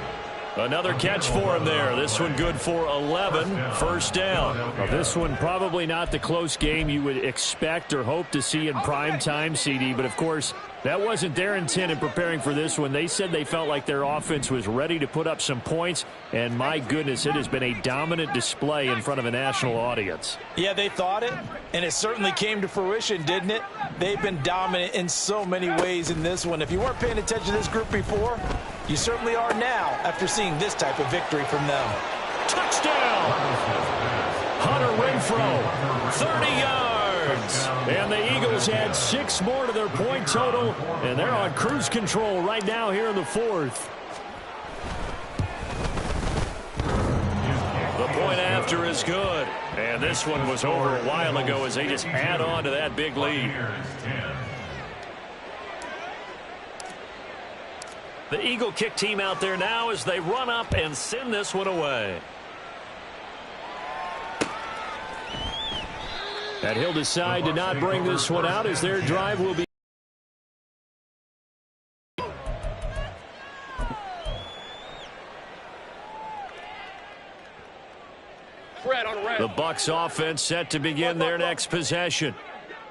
Another catch for him there. This one good for 11. 1st down. Well, this one probably not the close game you would expect or hope to see in prime time, CD. But, of course, that wasn't their intent in preparing for this one. They said they felt like their offense was ready to put up some points. And, my goodness, it has been a dominant display in front of a national audience. Yeah, they thought it, and it certainly came to fruition, didn't it? They've been dominant in so many ways in this one. If you weren't paying attention to this group before, you certainly are now after seeing this type of victory from them. Touchdown! Hunter Renfrow, 30 yards. And the Eagles add 6 more to their point total, and they're on cruise control right now here in the 4th. The point after is good. And this one was over a while ago as they just add on to that big lead. The Eagle kick team out there now as they run up and send this one away. And he'll decide to not bring this one out as their drive will be. The Bucs offense set to begin their next possession.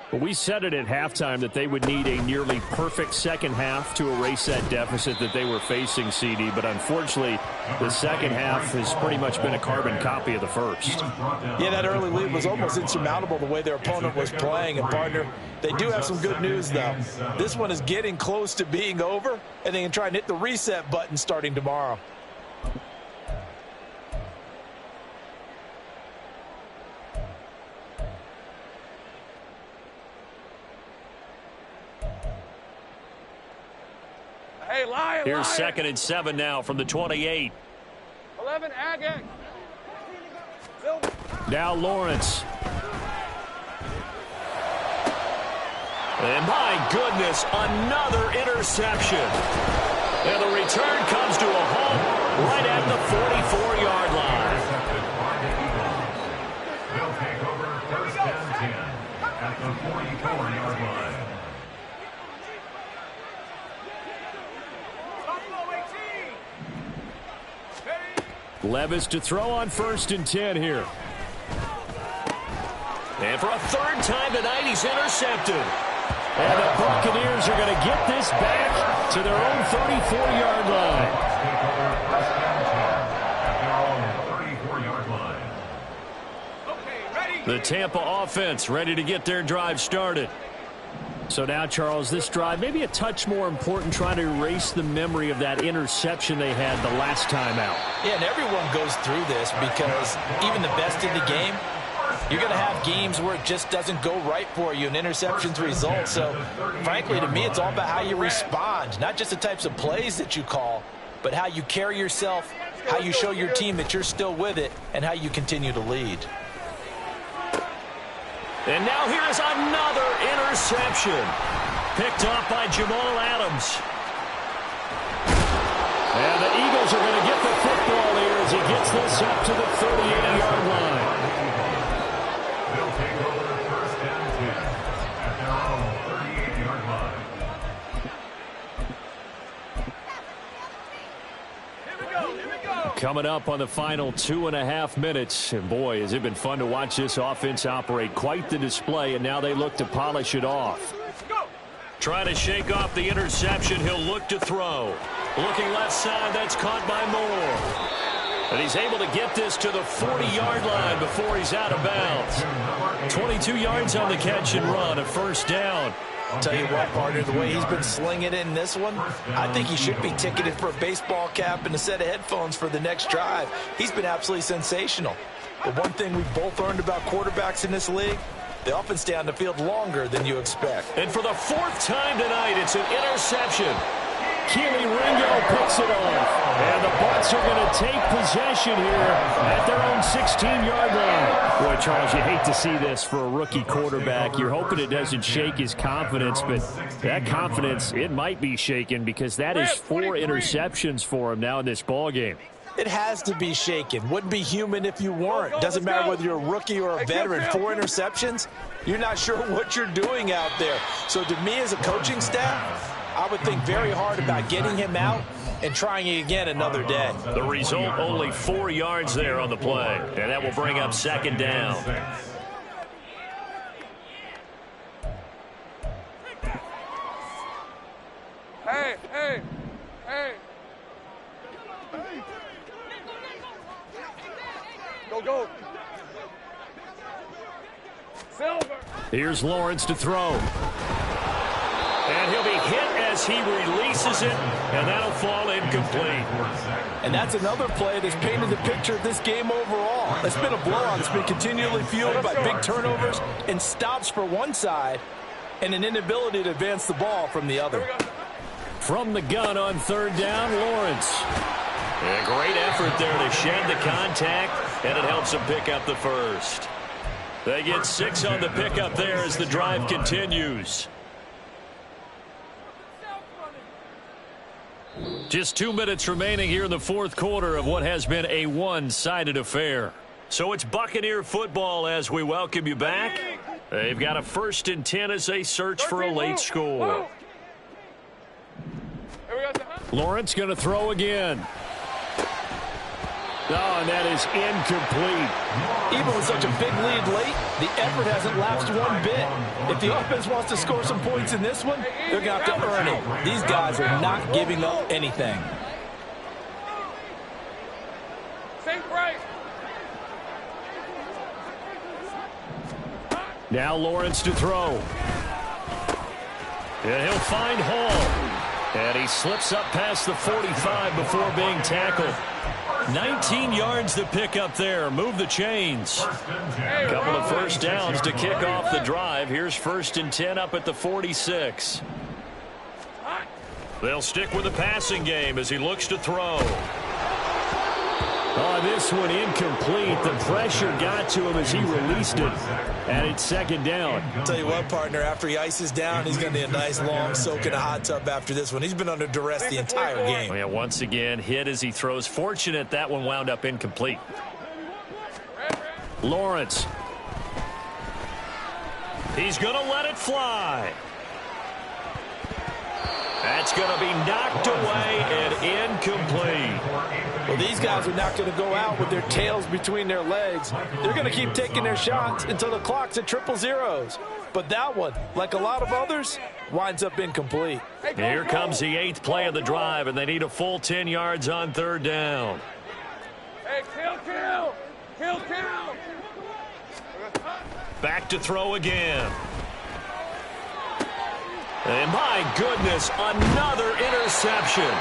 But we said it at halftime that they would need a nearly perfect second half to erase that deficit that they were facing, CD. But unfortunately, the second half has pretty much been a carbon copy of the first. Yeah, that early lead was almost insurmountable the way their opponent was playing. And, partner, they do have some good news, though. This one is getting close to being over, and they can try and hit the reset button starting tomorrow. Hey, Lion, Here's Lion. 2nd and 7 now from the 28. 11, Ag. Now Lawrence. And my goodness, another interception. And the return comes to a halt right at the 44-yard line. They'll take over 1st and 10 at the 44-yard line. Levis to throw on 1st and 10 here. And for a 3rd time tonight, he's intercepted. And the Buccaneers are going to get this back to their own 34-yard line. Take over 1st and 10 at their own 34-yard line. Okay, ready. The Tampa offense ready to get their drive started. So now, Charles, this drive maybe a touch more important, trying to erase the memory of that interception they had the last time out. Yeah, and everyone goes through this because even the best in the game, you're going to have games where it just doesn't go right for you and interceptions result. So, frankly, to me, it's all about how you respond, not just the types of plays that you call, but how you carry yourself, how you show your team that you're still with it, and how you continue to lead. And now here's another interception. Picked off by Jamal Adams. And the Eagles are going to get the football here as he gets this up to the 38-yard line. They'll take over 1st and 10 at their own 38-yard line. Coming up on the final 2.5 minutes. And boy, has it been fun to watch this offense operate. Quite the display, and now they look to polish it off. Trying to shake off the interception. He'll look to throw. Looking left side, that's caught by Moore. And he's able to get this to the 40-yard line before he's out of bounds. 22 yards on the catch and run, a 1st down. I'll tell you what, partner, the way he's been slinging it in this one, I think he should be ticketed for a baseball cap and a set of headphones for the next drive. He's been absolutely sensational. But one thing we've both learned about quarterbacks in this league, they often stay on the field longer than you expect. And for the 4th time tonight, it's an interception. Keely Ringo picks it off. And the Bucs are going to take possession here at their own 16-yard line. Boy, Charles, you hate to see this for a rookie quarterback. You're hoping it doesn't shake his confidence, but that confidence, it might be shaken because that is 4 interceptions for him now in this ballgame. It has to be shaken. Wouldn't be human if you weren't. Doesn't matter whether you're a rookie or a veteran. 4 interceptions, you're not sure what you're doing out there. So to me as a coaching staff, I would think very hard about getting him out and trying it again another day. The result, only 4 yards there on the play. And that will bring up 2nd down. Hey. Go. Silver. Here's Lawrence to throw. And he'll be hit as he releases it, and that'll fall incomplete. And that's another play that's painted the picture of this game overall. It's been a blowout. It's been continually fueled by big turnovers and stops for one side and an inability to advance the ball from the other. From the gun on 3rd down, Lawrence. A great effort there to shed the contact, and it helps them pick up the 1st. They get 6 on the pickup there as the drive continues. Just 2 minutes remaining here in the fourth quarter of what has been a one-sided affair. So it's Buccaneer football as we welcome you back. They've got a 1st and 10 as they search for a late score. Lawrence going to throw again. Oh, and that is incomplete. Even with such a big lead late, the effort hasn't lapsed one bit. If the offense wants to score some points in this one, they're going to have to earn it. These guys are not giving up anything. Now Lawrence to throw. And he'll find Hall. And he slips up past the 45 before being tackled. 19 yards to pick up there. Move the chains. A couple of first downs to kick off the drive. Here's 1st and 10 up at the 46. They'll stick with the passing game as he looks to throw. Oh, this one incomplete. The pressure got to him as he released it. And it's 2nd down. I'll tell you what, partner, after he ices down, he's going to need a nice long soak in a hot tub after this one. He's been under duress the entire game. Yeah, once again, hit as he throws. Fortunate that one wound up incomplete. Lawrence. He's going to let it fly. That's going to be knocked away and incomplete. Well, these guys are not going to go out with their tails between their legs. They're going to keep taking their shots until the clock's at 000. But that one, like a lot of others, winds up incomplete. Here comes the 8th play of the drive, and they need a full 10 yards on 3rd down. Hey, kill. Back to throw again. And my goodness, another interception.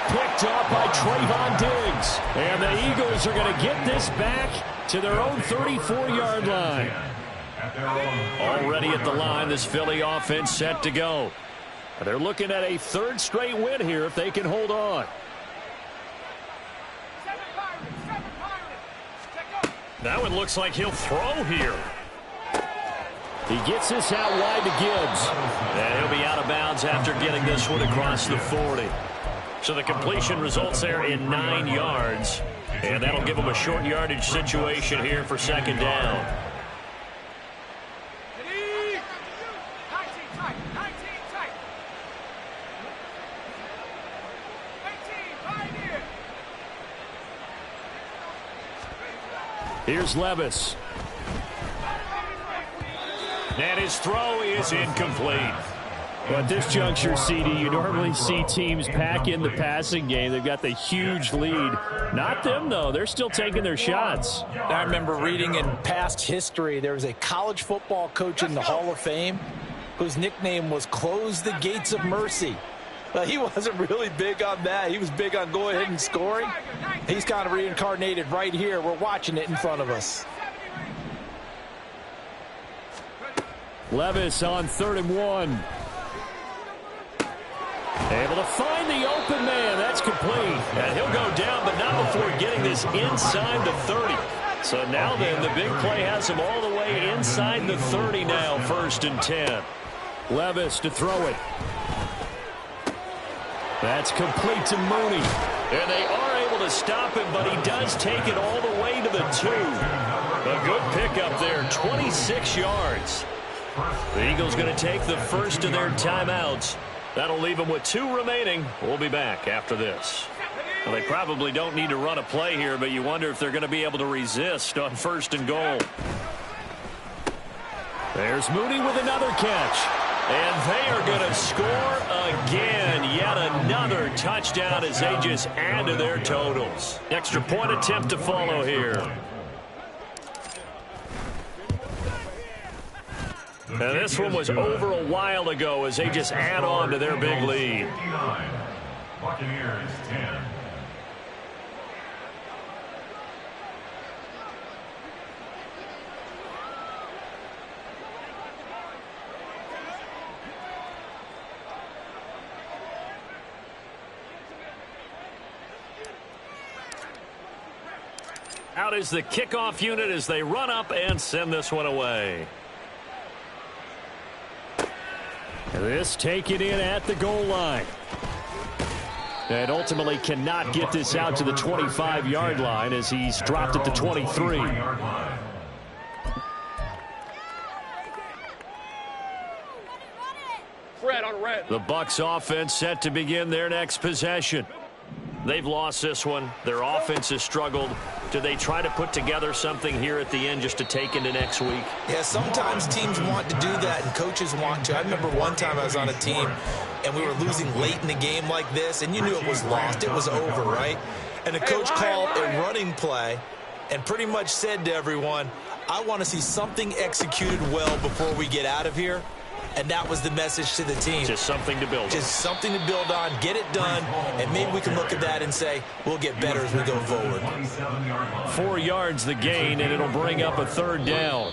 Picked up by Trayvon Diggs. And the Eagles are going to get this back to their own 34-yard line. Already at the line, this Philly offense set to go. They're looking at a 3rd straight win here if they can hold on. Now it looks like he'll throw here. He gets this out wide to Gibbs. And he'll be out of bounds after getting this one across the 40. So the completion results there in 9 yards. And that'll give him a short yardage situation here for 2nd down. Here's Levis. And his throw is incomplete. Well, at this juncture, CD, you normally see teams pack in the passing game. They've got the huge lead. Not them, though. They're still taking their shots. I remember reading in past history, there was a college football coach in the Hall of Fame whose nickname was Close the Gates of Mercy. But he wasn't really big on that. He was big on going ahead and scoring. He's kind of reincarnated right here. We're watching it in front of us. Levis on 3rd and 1. Able to find the open man. That's complete. And he'll go down, but not before getting this inside the 30. So now then, the big play has him all the way inside the 30 now, 1st and 10. Levis to throw it. That's complete to Mooney. And they are able to stop him, but he does take it all the way to the 2. A good pickup there, 26 yards. The Eagles going to take the first of their timeouts. That'll leave them with 2 remaining. We'll be back after this. Well, they probably don't need to run a play here, but you wonder if they're going to be able to resist on 1st and goal. There's Mooney with another catch. And they are going to score again. Yet another touchdown as they just add to their totals. Extra point attempt to follow here. And this one was over a while ago as they just add on to their big lead. Buccaneers 10. Out is the kickoff unit as they run up and send this one away. This taken in at the goal line. And ultimately cannot get this out to the 25-yard line as he's dropped at the 23. The Bucs offense set to begin their next possession. They've lost this one. Their offense has struggled. Do they try to put together something here at the end just to take into next week? Yeah, sometimes teams want to do that and coaches want to. I remember one time I was on a team and we were losing late in the game like this, and you knew it was lost. It was over, right? And the coach called a running play and pretty much said to everyone, I want to see something executed well before we get out of here. And that was the message to the team. Just something to build on. Just something to build on, get it done, and maybe we can look at that and say, we'll get better as we go forward. 4 yards the gain, and it'll bring up a third down.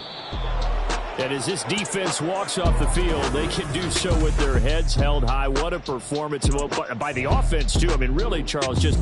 And as this defense walks off the field, they can do so with their heads held high. What a performance by the offense, too. I mean, really, Charles, just